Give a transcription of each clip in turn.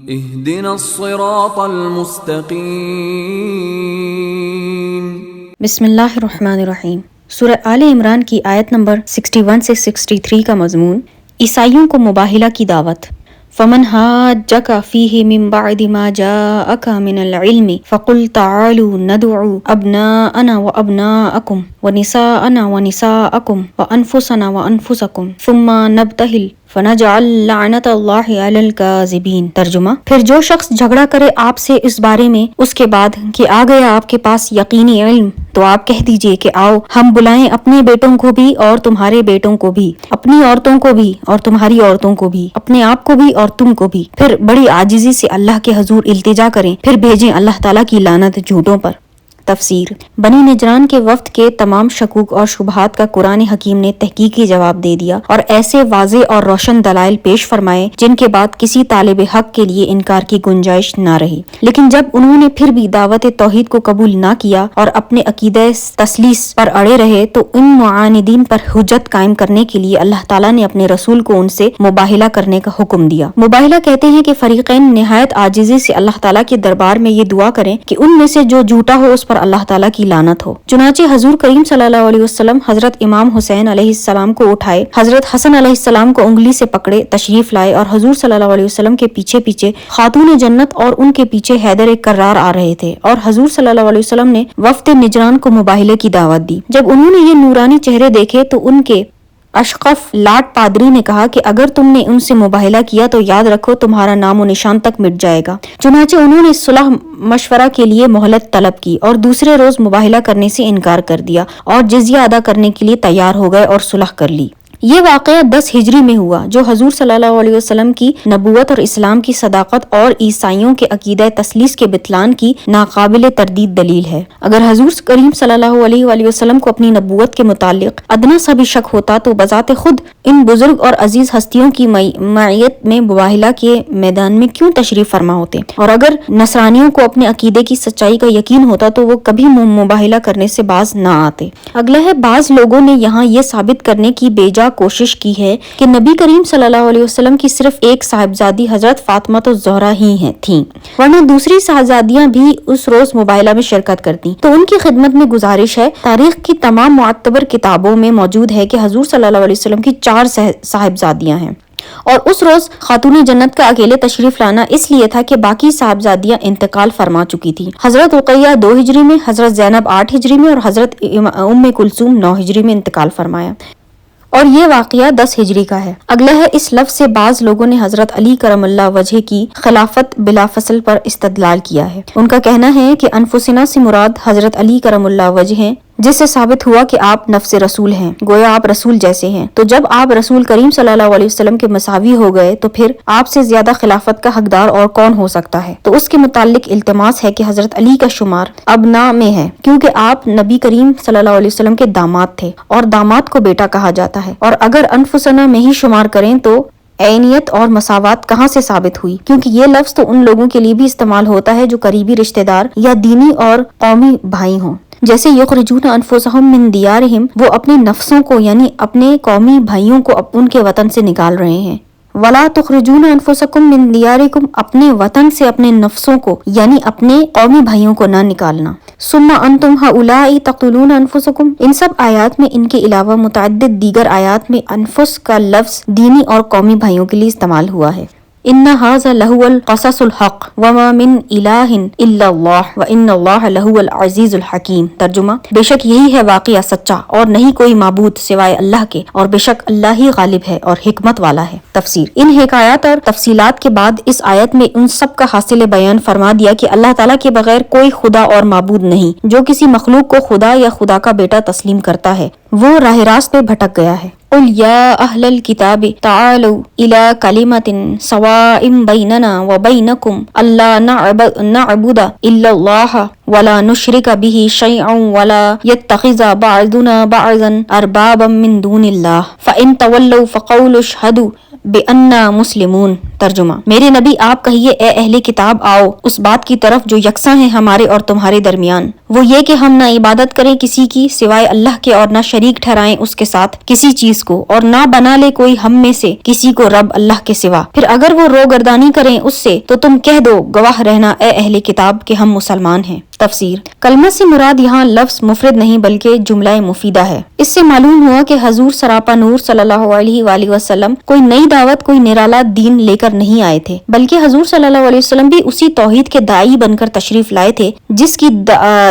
اهدنا الصراط المستقیم۔ بسم اللہ الرحمن الرحیم۔ سورہ آل عمران کی آیت نمبر 61 سے 63 کا مضمون عیسائیوں کو مباہلہ کی دعوت۔ فمن حاجک فیہ من بعد ما جاءک من العلم فقل تعالوا ندعو ابناءنا وابناءکم ونساءنا ونساءکم وانفسنا وانفسکم ثم نبتہل فنجعل لعنت اللہ علی الکاذبین۔ ترجمہ: پھر جو شخص جھگڑا کرے آپ سے اس بارے میں اس کے بعد کہ آ گیا آپ کے پاس یقینی علم، تو آپ کہہ دیجئے کہ آؤ ہم بلائیں اپنے بیٹوں کو بھی اور تمہارے بیٹوں کو بھی، اپنی عورتوں کو بھی اور تمہاری عورتوں کو بھی، اپنے آپ کو بھی اور تم کو بھی، پھر بڑی عاجزی سے اللہ کے حضور التجا کریں، پھر بھیجیں اللہ تعالیٰ کی لعنت جھوٹوں پر۔ تفسیر: بنی نجران کے وفد کے تمام شکوک اور شبہات کا قرآن حکیم نے تحقیقی جواب دے دیا اور ایسے واضح اور روشن دلائل پیش فرمائے جن کے بعد کسی طالب حق کے لیے انکار کی گنجائش نہ رہی۔ لیکن جب انہوں نے پھر بھی دعوت توحید کو قبول نہ کیا اور اپنے عقیدہ تثلیث پر اڑے رہے تو ان معاندین پر حجت قائم کرنے کے لیے اللہ تعالیٰ نے اپنے رسول کو ان سے مباہلہ کرنے کا حکم دیا۔ مباہلہ کہتے ہیں کہ فریقین نہایت عاجزی سے اللہ تعالیٰ کے دربار میں یہ دعا کریں کہ ان میں سے جو جھوٹا ہو اس پر اللہ تعالیٰ کی لعنت ہو۔ چنانچہ حضور کریم صلی اللہ علیہ وسلم حضرت امام حسین علیہ السلام کو اٹھائے، حضرت حسن علیہ السلام کو انگلی سے پکڑے تشریف لائے اور حضور صلی اللہ علیہ وسلم کے پیچھے پیچھے خاتون جنت اور ان کے پیچھے حیدر کرار آ رہے تھے، اور حضور صلی اللہ علیہ وسلم نے وفد نجران کو مباہلے کی دعوت دی۔ جب انہوں نے یہ نورانی چہرے دیکھے تو ان کے اشقف لاٹ پادری نے کہا کہ اگر تم نے ان سے مباہلہ کیا تو یاد رکھو تمہارا نام و نشان تک مٹ جائے گا۔ چنانچہ انہوں نے صلح مشورہ کے لیے مہلت طلب کی اور دوسرے روز مباہلہ کرنے سے انکار کر دیا اور جزیہ ادا کرنے کے لیے تیار ہو گئے اور صلح کر لی۔ یہ واقعہ 10 ہجری میں ہوا، جو حضور صلی اللہ علیہ وسلم کی نبوت اور اسلام کی صداقت اور عیسائیوں کے عقیدہ تثلیث کے بطلان کی ناقابل تردید دلیل ہے۔ اگر حضور کریم صلی اللہ علیہ وآلہ وسلم کو اپنی نبوت کے متعلق ادنا سا بھی شک ہوتا تو بذات خود ان بزرگ اور عزیز ہستیوں کی معیت میں مباہلہ کے میدان میں کیوں تشریف فرما ہوتے، اور اگر نصرانیوں کو اپنے عقیدے کی سچائی کا یقین ہوتا تو وہ کبھی مباہلہ کرنے سے باز نہ آتے۔ اگلا ہے، بعض لوگوں نے یہاں یہ ثابت کرنے کی بیجا کوشش کی ہے کہ نبی کریم صلی اللہ علیہ وسلم کی صرف ایک صاحبزادی حضرت فاطمہ الزہرا ہی تھیں، ورنہ دوسری صاحبزادیاں بھی اس روز مباہلہ میں شرکت کرتی۔ تو ان کی خدمت میں گزارش ہے، تاریخ کی تمام معتبر کتابوں میں موجود ہے کہ حضور صلی اللہ علیہ وسلم کی 4 صاحبزادیاں ہیں، اور اس روز خاتون جنت کا اکیلے تشریف لانا اس لیے تھا کہ باقی صاحبزادیاں انتقال فرما چکی تھی۔ حضرت رقیہ 2 ہجری میں، حضرت زینب 8 ہجری میں اور حضرت ام کلثوم 9 ہجری میں انتقال فرمایا، اور یہ واقعہ 10 ہجری کا ہے۔ اگلا ہے، اس لفظ سے بعض لوگوں نے حضرت علی کرم اللہ وجہ کی خلافت بلا فصل پر استدلال کیا ہے۔ ان کا کہنا ہے کہ انفسنا سے مراد حضرت علی کرم اللہ وجہ ہیں، جس سے ثابت ہوا کہ آپ نفس رسول ہیں، گویا آپ رسول جیسے ہیں۔ تو جب آپ رسول کریم صلی اللہ علیہ وسلم کے مساوی ہو گئے تو پھر آپ سے زیادہ خلافت کا حقدار اور کون ہو سکتا ہے؟ تو اس کے متعلق التماس ہے کہ حضرت علی کا شمار ابنا میں ہے، کیونکہ آپ نبی کریم صلی اللہ علیہ وسلم کے داماد تھے اور داماد کو بیٹا کہا جاتا ہے، اور اگر انفسنا میں ہی شمار کریں تو عینیت اور مساوات کہاں سے ثابت ہوئی؟ کیونکہ یہ لفظ تو ان لوگوں کے لیے بھی استعمال ہوتا ہے جو قریبی رشتہ دار یا دینی اور قومی بھائی ہوں، جیسے یخرجون انفسہم من دیارہم، وہ اپنے نفسوں کو یعنی اپنے قومی بھائیوں کو ان کے وطن سے نکال رہے ہیں۔ ولا تخرجون انفسکم من دیارکم، اپنے وطن سے اپنے نفسوں کو یعنی اپنے قومی بھائیوں کو نہ نکالنا۔ ثم انتم ہؤلاء تقتلون انفسکم، ان سب آیات میں ان کے علاوہ متعدد دیگر آیات میں انفس کا لفظ دینی اور قومی بھائیوں کے لیے استعمال ہوا ہے۔ ان ھذا لہو القصص الحق وما من الہ الا اللہ وان اللہ لہو العزیز الحکیم۔ ترجمہ: بے شک یہی ہے واقعہ سچا اور نہیں کوئی معبود سوائے اللہ کے، اور بے شک اللہ ہی غالب ہے اور حکمت والا ہے۔ تفسیر: ان حکایات اور تفصیلات کے بعد اس آیت میں ان سب کا حاصل بیان فرما دیا کہ اللہ تعالیٰ کے بغیر کوئی خدا اور معبود نہیں۔ جو کسی مخلوق کو خدا یا خدا کا بیٹا تسلیم کرتا ہے وہ راہ راست پہ بھٹک گیا ہے۔ قل یا اہل الکتاب تعالوا الی کلمۃ سواء بیننا وبینکم الا نعبد الا اللہ ولا نشرک بہ شیئا ولا یتخذ بعضنا بعضا اربابا من دون اللہ فان تولوا فقولوا اشہدوا بأننا مسلمون۔ ترجمہ: میرے نبی آپ کہیے اے اہل کتاب آؤ اس بات کی طرف جو یکساں ہے ہمارے اور تمہارے درمیان، وہ یہ کہ ہم نہ عبادت کریں کسی کی سوائے اللہ کے اور نہ شریک ٹھہرائیں اس کے ساتھ کسی چیز کو، اور نہ بنا لے کوئی ہم میں سے کسی کو رب اللہ کے سوا۔ پھر اگر وہ روگردانی کریں اس سے تو تم کہہ دو گواہ رہنا اے اہل کتاب کہ ہم مسلمان ہیں۔ تفسیر: کلمہ سے مراد یہاں لفظ مفرد نہیں بلکہ جملہ مفیدہ ہے۔ اس سے معلوم ہوا کہ حضور سراپا نور صلی اللہ علیہ وآلہ وسلم کوئی نئی دعوت، کوئی نرالا دین لے کر نہیں آئے تھے، بلکہ حضور صلی اللہ علیہ وسلم بھی اسی توحید کے داعی بن کر تشریف لائے تھے جس کی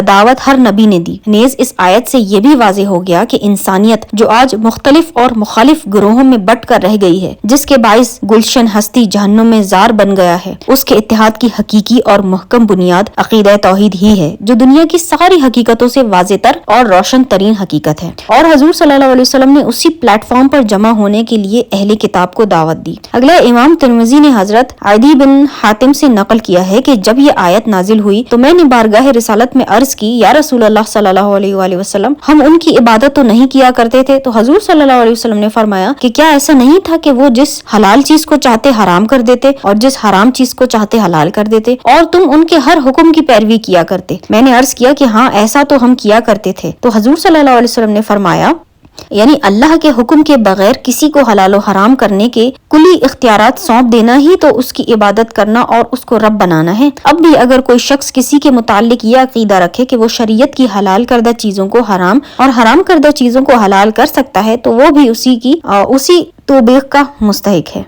دعوت ہر نبی نے دی۔ نیز اس آیت سے یہ بھی واضح ہو گیا کہ انسانیت جو آج مختلف اور مخالف گروہوں میں بٹ کر رہ گئی ہے، جس کے باعث گلشن ہستی جہنم میں زار بن گیا ہے، اس کے اتحاد کی حقیقی اور محکم بنیاد عقیدہ توحید ہی ہے، جو دنیا کی ساری حقیقتوں سے واضح تر اور روشن ترین حقیقت ہے، اور حضور صلی اللہ علیہ وسلم نے اسی پلیٹ فارم پر جمع ہونے کے لیے اہل کتاب کو دعوت دی۔ اگلا امام ترمذی نے حضرت عدی بن حاتم سے نقل کیا ہے کہ جب یہ آیت نازل ہوئی تو میں نے بارگاہ رسالت میں عرض کی، یا رسول اللہ صلی اللہ علیہ وآلہ وسلم، ہم ان کی عبادت تو نہیں کیا کرتے تھے؟ تو حضور صلی اللہ علیہ وسلم نے فرمایا کہ کیا ایسا نہیں تھا کہ وہ جس حلال چیز کو چاہتے حرام کر دیتے اور جس حرام چیز کو چاہتے حلال کر دیتے، اور تم ان کے ہر حکم کی پیروی کیا کرتے؟ میں نے عرض کیا کہ ہاں ایسا تو ہم کیا کرتے تھے۔ تو حضور صلی اللہ علیہ وسلم نے فرمایا، یعنی اللہ کے حکم کے بغیر کسی کو حلال و حرام کرنے کے کلی اختیارات سونپ دینا ہی تو اس کی عبادت کرنا اور اس کو رب بنانا ہے۔ اب بھی اگر کوئی شخص کسی کے متعلق یہ عقیدہ رکھے کہ وہ شریعت کی حلال کردہ چیزوں کو حرام اور حرام کردہ چیزوں کو حلال کر سکتا ہے تو وہ بھی اسی توبیق کا مستحق ہے۔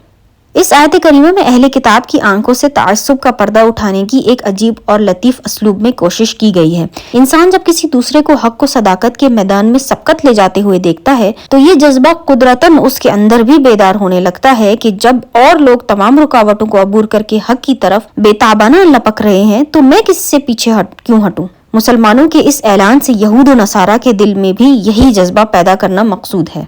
اس آیت کریمہ میں اہل کتاب کی آنکھوں سے تعصب کا پردہ اٹھانے کی ایک عجیب اور لطیف اسلوب میں کوشش کی گئی ہے۔ انسان جب کسی دوسرے کو حق و صداقت کے میدان میں سبقت لے جاتے ہوئے دیکھتا ہے تو یہ جذبہ قدرتاً اس کے اندر بھی بیدار ہونے لگتا ہے کہ جب اور لوگ تمام رکاوٹوں کو عبور کر کے حق کی طرف بے تابانہ لپک رہے ہیں تو میں کس سے پیچھے کیوں ہٹوں؟ مسلمانوں کے اس اعلان سے یہود و نصارہ کے دل میں بھی یہی جذبہ پیدا کرنا مقصود ہے۔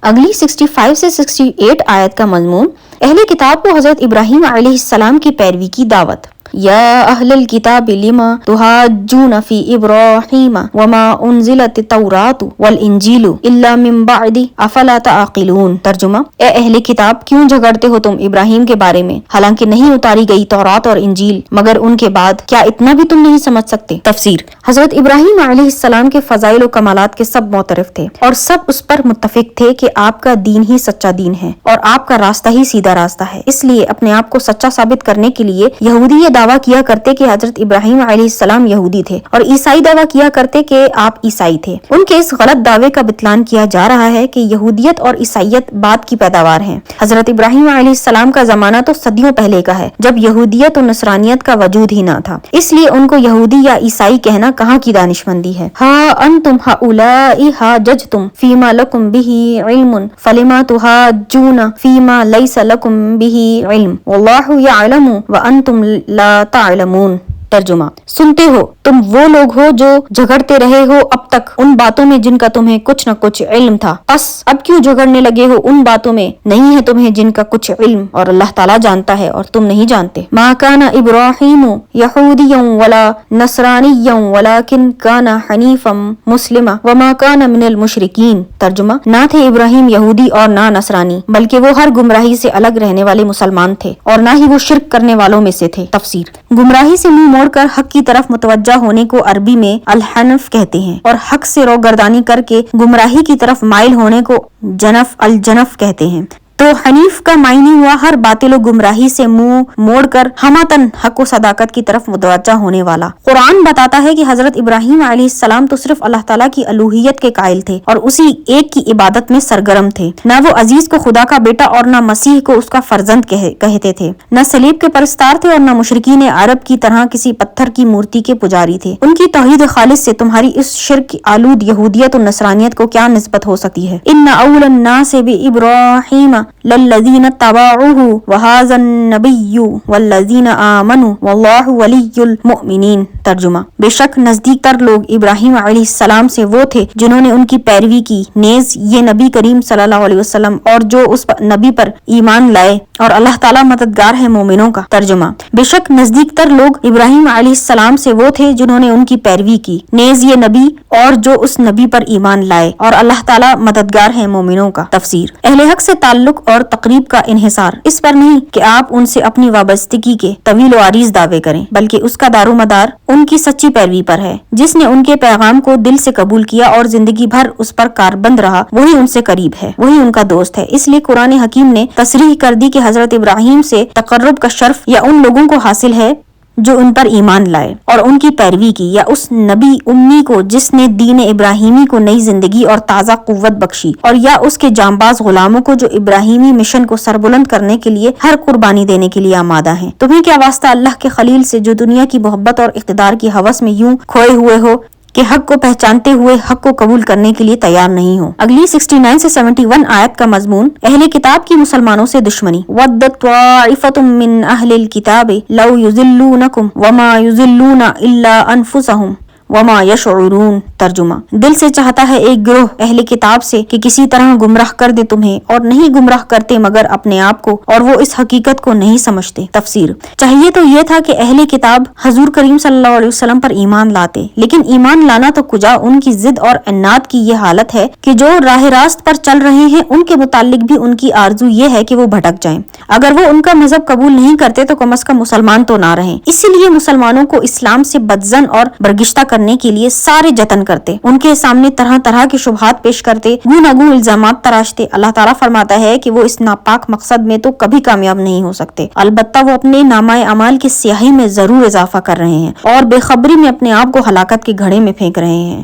اگلی 65 سے 68 آیت کا مضمون اہل کتاب کو حضرت ابراہیم علیہ السلام کی پیروی کی دعوت۔ یا اہل الکتاب لما تحاجون فی ابراہیم وما انزلت التوراۃ والانجیل الا من بعد افلا تعقلون۔ ترجمہ: اے اہل کتاب کیوں جھگڑتے ہو تم ابراہیم کے بارے میں حالانکہ نہیں اتاری گئی تورات اور انجیل مگر ان کے بعد، کیا اتنا بھی تم نہیں سمجھ سکتے؟ تفسیر: حضرت ابراہیم علیہ السلام کے فضائل و کمالات کے سب معترف تھے اور سب اس پر متفق تھے کہ آپ کا دین ہی سچا دین ہے اور آپ کا راستہ ہی سیدھا راستہ ہے۔ اس لیے اپنے آپ کو سچا ثابت کرنے کے لیے یہودی دعویٰ کیا کرتے کہ حضرت ابراہیم علیہ السلام یہودی تھے اور عیسائی دعویٰ کیا کرتے کہ آپ عیسائی تھے۔ ان کے اس غلط دعوے کا بطلان کیا جا رہا ہے کہ یہودیت اور عیسائیت بعد کی پیداوار ہیں۔ حضرت ابراہیم علیہ السلام کا زمانہ تو صدیوں پہلے کا ہے جب یہودیت و نصرانیت کا وجود ہی نہ تھا، اس لیے ان کو یہودی یا عیسائی کہنا کہاں کی دانشمندی ہے۔ ہا انتم ہؤلاء حاججتم فیما لکم بہ علم فلما تحاجون فیما لیس لکم بہ علم واللہ یعلم وانتم لا تعلمون۔ ترجمہ: سنتے ہو تم وہ لوگ ہو جو جھگڑتے رہے ہو اب تک ان باتوں میں جن کا تمہیں کچھ نہ کچھ علم تھا، بس اب کیوں جھگڑنے لگے ہو ان باتوں میں نہیں ہے تمہیں جن کا کچھ علم، اور اللہ تعالیٰ جانتا ہے اور تم نہیں جانتے۔ ما کان ابراہیم یہودیا ولا نصرانیا ولکن کان حنیفا مسلما وما کان من المشرکین۔ ترجمہ: نہ تھے ابراہیم یہودی اور نہ نصرانی بلکہ وہ ہر گمراہی سے الگ رہنے والے مسلمان تھے اور نہ ہی وہ شرک کرنے والوں میں سے تھے۔ تفسیر: گمراہی سے منہ موڑ کر حق کی طرف متوجہ ہونے کو عربی میں الحنف کہتے ہیں اور حق سے روگردانی کر کے گمراہی کی طرف مائل ہونے کو جنف الجنف کہتے ہیں۔ تو حنیف کا معنی ہوا ہر باطل و گمراہی سے منہ موڑ کر ہمتن حق و صداقت کی طرف متوجہ ہونے والا۔ قرآن بتاتا ہے کہ حضرت ابراہیم علیہ السلام تو صرف اللہ تعالیٰ کی الوہیت کے قائل تھے اور اسی ایک کی عبادت میں سرگرم تھے، نہ وہ عزیز کو خدا کا بیٹا اور نہ مسیح کو اس کا فرزند کہتے تھے، نہ صلیب کے پرستار تھے اور نہ مشرکین عرب کی طرح کسی پتھر کی مورتی کے پجاری تھے۔ ان کی توحید خالص سے تمہاری اس شرک آلود یہودیت و نصرانیت کو کیا نسبت ہو سکتی ہے؟ ان اول الناس بابراہیم للذین تبعوہ وہذا النبی والذین آمنوا واللہ ولی المؤمنین۔ ترجمہ بے شک نزدیک تر لوگ ابراہیم علیہ السلام سے وہ تھے جنہوں نے ان کی پیروی کی، نیز یہ نبی کریم صلی اللہ علیہ وسلم اور جو اس نبی پر ایمان لائے، اور اللہ تعالیٰ مددگار ہے مومنوں کا۔ ترجمہ بے شک نزدیک تر لوگ ابراہیم علیہ السلام سے وہ تھے جنہوں نے ان کی پیروی کی، نیز یہ نبی اور جو اس نبی پر ایمان لائے، اور اللہ تعالیٰ مددگار ہے مومنوں کا۔ تفسیر اہل حق سے تعلق اور تقریب کا انحصار اس پر نہیں کہ آپ ان سے اپنی وابستگی کے طویل و عریض دعوے کریں، بلکہ اس کا دار و مدار ان کی سچی پیروی پر ہے۔ جس نے ان کے پیغام کو دل سے قبول کیا اور زندگی بھر اس پر کاربند رہا، وہی ان سے قریب ہے، وہی ان کا دوست ہے۔ اس لیے قرآن حکیم نے تصریح کر دی کہ حضرت ابراہیم سے تقرب کا شرف یا ان لوگوں کو حاصل ہے جو ان پر ایمان لائے اور ان کی پیروی کی، یا اس نبی امی کو جس نے دین ابراہیمی کو نئی زندگی اور تازہ قوت بخشی، اور یا اس کے جانباز غلاموں کو جو ابراہیمی مشن کو سربلند کرنے کے لیے ہر قربانی دینے کے لیے آمادہ ہیں۔ تمہیں کیا واسطہ اللہ کے خلیل سے جو دنیا کی محبت اور اقتدار کی ہوس میں یوں کھوئے ہوئے ہو کہ حق کو پہچانتے ہوئے حق کو قبول کرنے کے لیے تیار نہیں ہو۔ اگلی 69 سے 71 آیت کا مضمون اہل کتاب کی مسلمانوں سے دشمنی۔ وَدَّتْ طَائِفَةٌ مِّنْ أَهْلِ الْكِتَابِ لَوْ يُضِلُّونَكُمْ وَمَا يُضِلُّونَ إِلَّا أَنفُسَهُمْ وما یشعرون۔ ترجمہ دل سے چاہتا ہے ایک گروہ اہل کتاب سے کہ کسی طرح گمراہ کر دے تمہیں، اور نہیں گمراہ کرتے مگر اپنے آپ کو، اور وہ اس حقیقت کو نہیں سمجھتے۔ تفسیر چاہیے تو یہ تھا کہ اہل کتاب حضور کریم صلی اللہ علیہ وسلم پر ایمان لاتے، لیکن ایمان لانا تو کجا، ان کی ضد اور عناد کی یہ حالت ہے کہ جو راہ راست پر چل رہے ہیں ان کے متعلق بھی ان کی آرزو یہ ہے کہ وہ بھٹک جائیں۔ اگر وہ ان کا مذہب قبول نہیں کرتے تو کم از کم مسلمان تو نہ رہیں۔ اسی لیے مسلمانوں کو اسلام سے بدظن اور برگشتہ کرنے کے لیے سارے جتن کرتے، ان کے سامنے طرح طرح کے شبہات پیش کرتے، گوناگون الزامات تراشتے۔ اللہ تعالیٰ فرماتا ہے کہ وہ اس ناپاک مقصد میں تو کبھی کامیاب نہیں ہو سکتے، البتہ وہ اپنے نامہ اعمال کی سیاہی میں ضرور اضافہ کر رہے ہیں اور بے خبری میں اپنے آپ کو ہلاکت کے گھڑے میں پھینک رہے ہیں۔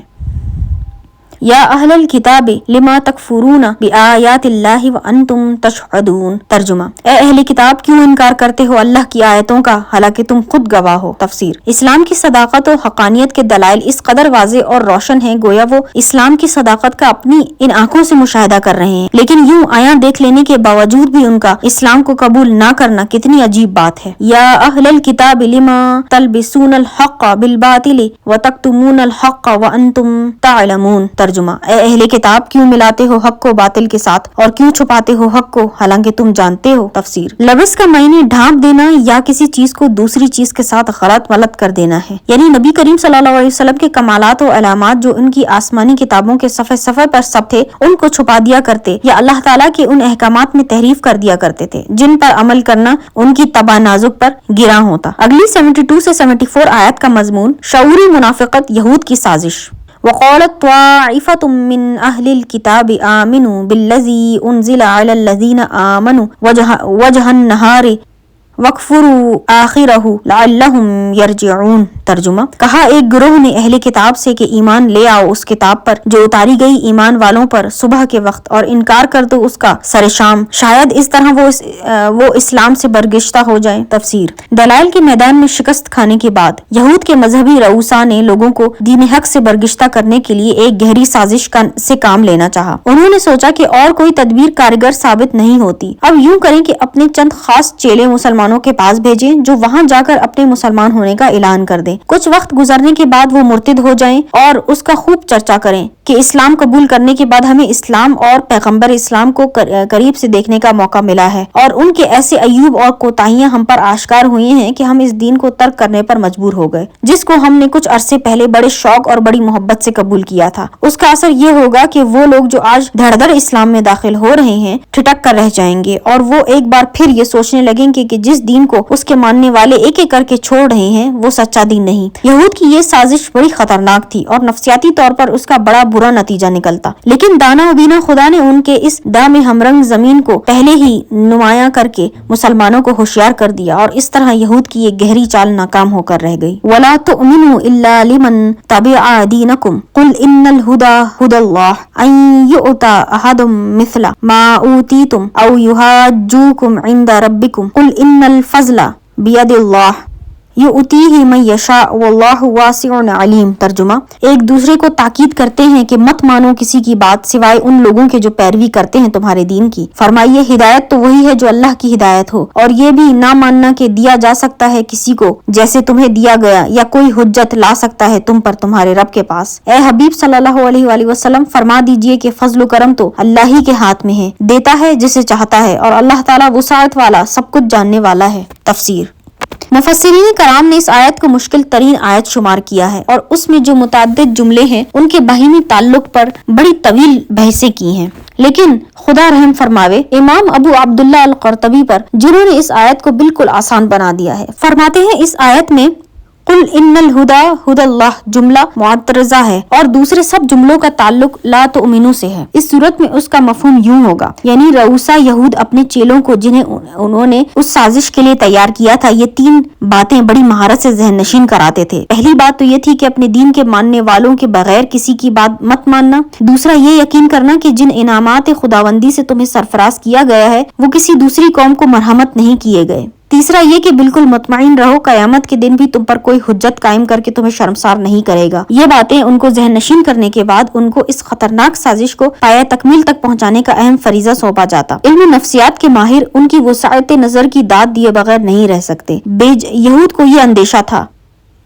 یا اہل الکتاب لما تکفرون بآیات اللہ وانتم تشہدون۔ ترجمہ اے اہل کتاب کیوں انکار کرتے ہو اللہ کی آیتوں کا حالانکہ تم خود گواہ ہو۔ تفسیر اسلام کی صداقت و حقانیت کے دلائل اس قدر واضح اور روشن ہیں گویا وہ اسلام کی صداقت کا اپنی ان آنکھوں سے مشاہدہ کر رہے ہیں، لیکن یوں آیاں دیکھ لینے کے باوجود بھی ان کا اسلام کو قبول نہ کرنا کتنی عجیب بات ہے۔ یا اہل الکتاب لما تلبسون الحق بالباطل وتکتمون الحق وانتم تعلمون۔ ترجمہ اے اہل کتاب کیوں ملاتے ہو حق کو باطل کے ساتھ اور کیوں چھپاتے ہو حق کو حالانکہ تم جانتے ہو۔ تفسیر لبس کا معنی ڈھانپ دینا یا کسی چیز کو دوسری چیز کے ساتھ غلط ملت کر دینا ہے، یعنی نبی کریم صلی اللہ علیہ وسلم کے کمالات و علامات جو ان کی آسمانی کتابوں کے صفحے صفحے پر سب تھے ان کو چھپا دیا کرتے یا اللہ تعالیٰ کے ان احکامات میں تحریف کر دیا کرتے تھے جن پر عمل کرنا ان کی تباہ نازک پر گراں ہوتا۔ اگلی 72 سے 74 آیت کا مضمون شعوری منافقت، یہود کی سازش۔ وقالت طائفة من أهل الكتاب آمنوا بالذي أنزل على الذين آمنوا وجه النهار وَاكْفُرُوا آخِرَهُ لَعَلَّهُمْ يَرْجِعُونَ۔ ترجمہ کہا ایک گروہ نے اہل کتاب سے کہ ایمان لے آؤ اس کتاب پر جو اتاری گئی ایمان والوں پر صبح کے وقت، اور انکار کر دو اس کا سر شام، شاید اس طرح وہ اسلام سے برگشتہ ہو جائیں۔ تفسیر دلائل کے میدان میں شکست کھانے کے بعد یہود کے مذہبی رؤسا نے لوگوں کو دین حق سے برگشتہ کرنے کے لیے ایک گہری سازش سے کام لینا چاہا۔ انہوں نے سوچا کہ اور کوئی تدبیر کارگر ثابت نہیں ہوتی، اب یوں کریں کہ اپنے چند خاص چیلے مسلمانوں کے پاس بھیجیں جو وہاں جا کر اپنے مسلمان ہونے کا اعلان کر دیں، کچھ وقت گزرنے کے بعد وہ مرتد ہو جائیں اور اس کا خوب چرچا کریں کہ اسلام قبول کرنے کے بعد ہمیں اسلام اور پیغمبر اسلام کو قریب سے دیکھنے کا موقع ملا ہے، اور ان کے ایسے عیوب اور کوتاہیاں ہم پر آشکار ہوئی ہیں کہ ہم اس دین کو ترک کرنے پر مجبور ہو گئے جس کو ہم نے کچھ عرصے پہلے بڑے شوق اور بڑی محبت سے قبول کیا تھا۔ اس کا اثر یہ ہوگا کہ وہ لوگ جو آج دھڑ دھڑ اسلام میں داخل ہو رہے ہیں ٹھٹک کر رہ جائیں گے، اور وہ ایک بار پھر یہ سوچنے لگیں گے کہ جس دین کو اس کے ماننے والے ایک ایک کر کے چھوڑ رہے ہیں وہ سچا دین نہیں۔ یہود کی یہ سازش بڑی خطرناک تھی اور نفسیاتی طور پر اس کا بڑا برا نتیجہ نکلتا، لیکن دانا و بینا خدا نے ان کے اس دام ہمرنگ زمین کو پہلے ہی نمایاں کر کے مسلمانوں کو ہوشیار کر دیا، اور اس طرح یہود کی یہ گہری چال ناکام ہو کر رہ گئی۔ وَلَا تُؤْمِنُوا إِلَّا لِمَن تَبِعَ دِينَكُمْ قُلْ إِنَّ الْهُدَى هُدَى اللَّهِ أَن يُؤْتَى أَحَدٌ مِثْلَ مَا أُوتِيتُمْ أَوْ يُحَاجُّوكُمْ عِندَ رَبِّكُمْ قُلْ إِنَّ الْفَضْلَ بِيَدِ اللَّهِ یؤتیہ من یشاء واللہ واسع علیم۔ ترجمہ، ایک دوسرے کو تاکید کرتے ہیں کہ مت مانو کسی کی بات سوائے ان لوگوں کے جو پیروی کرتے ہیں تمہارے دین کی۔ فرمائیے ہدایت تو وہی ہے جو اللہ کی ہدایت ہو، اور یہ بھی نہ ماننا کہ دیا جا سکتا ہے کسی کو جیسے تمہیں دیا گیا، یا کوئی حجت لا سکتا ہے تم پر تمہارے رب کے پاس۔ اے حبیب صلی اللہ علیہ وآلہ وسلم، فرما دیجئے کہ فضل و کرم تو اللہ ہی کے ہاتھ میں ہے، دیتا ہے جسے چاہتا ہے، اور اللہ تعالیٰ وسعت والا، سب کچھ جاننے والا ہے۔ تفسیر۔ مفسرین کرام نے اس آیت کو مشکل ترین آیت شمار کیا ہے، اور اس میں جو متعدد جملے ہیں ان کے باہمی تعلق پر بڑی طویل بحثیں کی ہیں، لیکن خدا رحم فرماوے امام ابو عبداللہ القرطبی پر، جنہوں نے اس آیت کو بالکل آسان بنا دیا ہے۔ فرماتے ہیں اس آیت میں قل ان الہدا ہدی اللہ جملہ معترضہ ہے، اور دوسرے سب جملوں کا تعلق لا تؤمنو سے ہے۔ اس صورت میں اس کا مفہوم یوں ہوگا، یعنی رؤوسا یہود اپنے چیلوں کو جنہیں انہوں نے اس سازش کے لیے تیار کیا تھا، یہ تین باتیں بڑی مہارت سے ذہن نشین کراتے تھے۔ پہلی بات تو یہ تھی کہ اپنے دین کے ماننے والوں کے بغیر کسی کی بات مت ماننا۔ دوسرا یہ یقین کرنا کہ جن انعامات خداوندی سے تمہیں سرفراز کیا گیا ہے وہ کسی دوسری قوم کو مرحمت نہیں کیے گئے۔ تیسرا یہ کہ بالکل مطمئن رہو قیامت کے دن بھی تم پر کوئی حجت قائم کر کے تمہیں شرمسار نہیں کرے گا۔ یہ باتیں ان کو ذہن نشین کرنے کے بعد ان کو اس خطرناک سازش کو پایہ تکمیل تک پہنچانے کا اہم فریضہ سونپا جاتا۔ علم نفسیات کے ماہر ان کی وسعت نظر کی داد دیے بغیر نہیں رہ سکتے۔ یہود کو یہ اندیشہ تھا،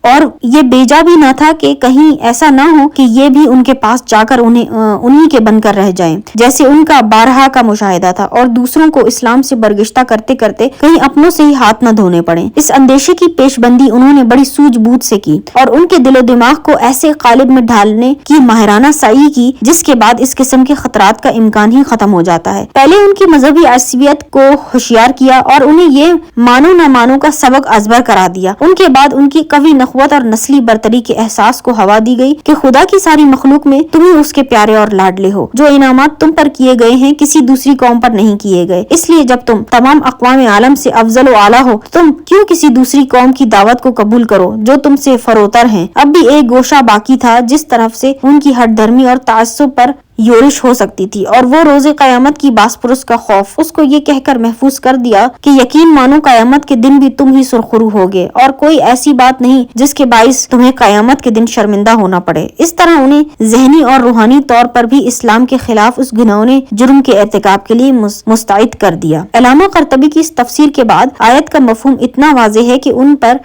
اور یہ بیجا بھی نہ تھا کہ کہیں ایسا نہ ہو کہ یہ بھی ان کے پاس جا کر انہی کے بن کر رہ جائیں، جیسے ان کا بارہا کا مشاہدہ تھا، اور دوسروں کو اسلام سے برگشتہ کرتے کرتے کہیں اپنوں سے ہی ہاتھ نہ دھونے پڑیں۔ اس اندیشے کی پیش بندی انہوں نے بڑی سوجھ بوجھ سے کی، اور ان کے دل و دماغ کو ایسے قالب میں ڈھالنے کی ماہرانہ سعی کی جس کے بعد اس قسم کے خطرات کا امکان ہی ختم ہو جاتا ہے۔ پہلے ان کی مذہبی عصبیت کو ہوشیار کیا اور انہیں یہ مانو نہ مانو کا سبق ازبر کرا دیا۔ ان کے بعد ان کی قوی نخوت اور نسلی برتری کے احساس کو ہوا دی گئی کہ خدا کی ساری مخلوق میں تم ہی اس کے پیارے اور لاڈلے ہو، جو انعامات تم پر کیے گئے ہیں کسی دوسری قوم پر نہیں کیے گئے، اس لیے جب تم تمام اقوام عالم سے افضل و اعلیٰ ہو تم کیوں کسی دوسری قوم کی دعوت کو قبول کرو جو تم سے فروتر ہیں۔ اب بھی ایک گوشہ باقی تھا جس طرف سے ان کی ہٹ دھرمی اور تعصب پر یورش ہو سکتی تھی، اور وہ روز قیامت کی باس پرس کا خوف اس کو یہ کہہ کر محفوظ کر دیا کہ یقین مانو قیامت کے دن بھی تم ہی سرخرو ہوگے، اور کوئی ایسی بات نہیں جس کے باعث تمہیں قیامت کے دن شرمندہ ہونا پڑے۔ اس طرح انہیں ذہنی اور روحانی طور پر بھی اسلام کے خلاف اس گھناؤنے جرم کے ارتکاب کے لیے مستعد کر دیا۔ علامہ قرطبی کی اس تفسیر کے بعد آیت کا مفہوم اتنا واضح ہے کہ ان پر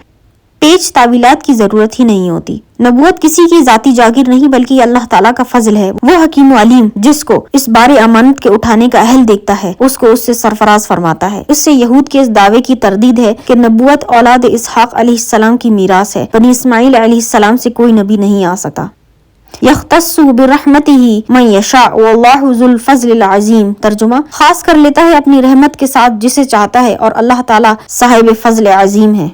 پیچ تعویلات کی ضرورت ہی نہیں ہوتی۔ نبوت کسی کی ذاتی جاگیر نہیں بلکہ اللہ تعالیٰ کا فضل ہے۔ وہ حکیم و علیم جس کو اس بار امانت کے اٹھانے کا اہل دیکھتا ہے اس کو اس سے سرفراز فرماتا ہے۔ اس سے یہود کے اس دعوے کی تردید ہے کہ نبوت اولاد اسحاق علیہ السلام کی میراث ہے، بنی اسماعیل علیہ السلام سے کوئی نبی نہیں آ سکا۔ یختص برحمتہ من یشاء واللہ ذو الفضل العظیم۔ ترجمہ، خاص کر لیتا ہے اپنی رحمت کے ساتھ جسے چاہتا ہے، اور اللہ تعالیٰ صاحب فضل عظیم ہے۔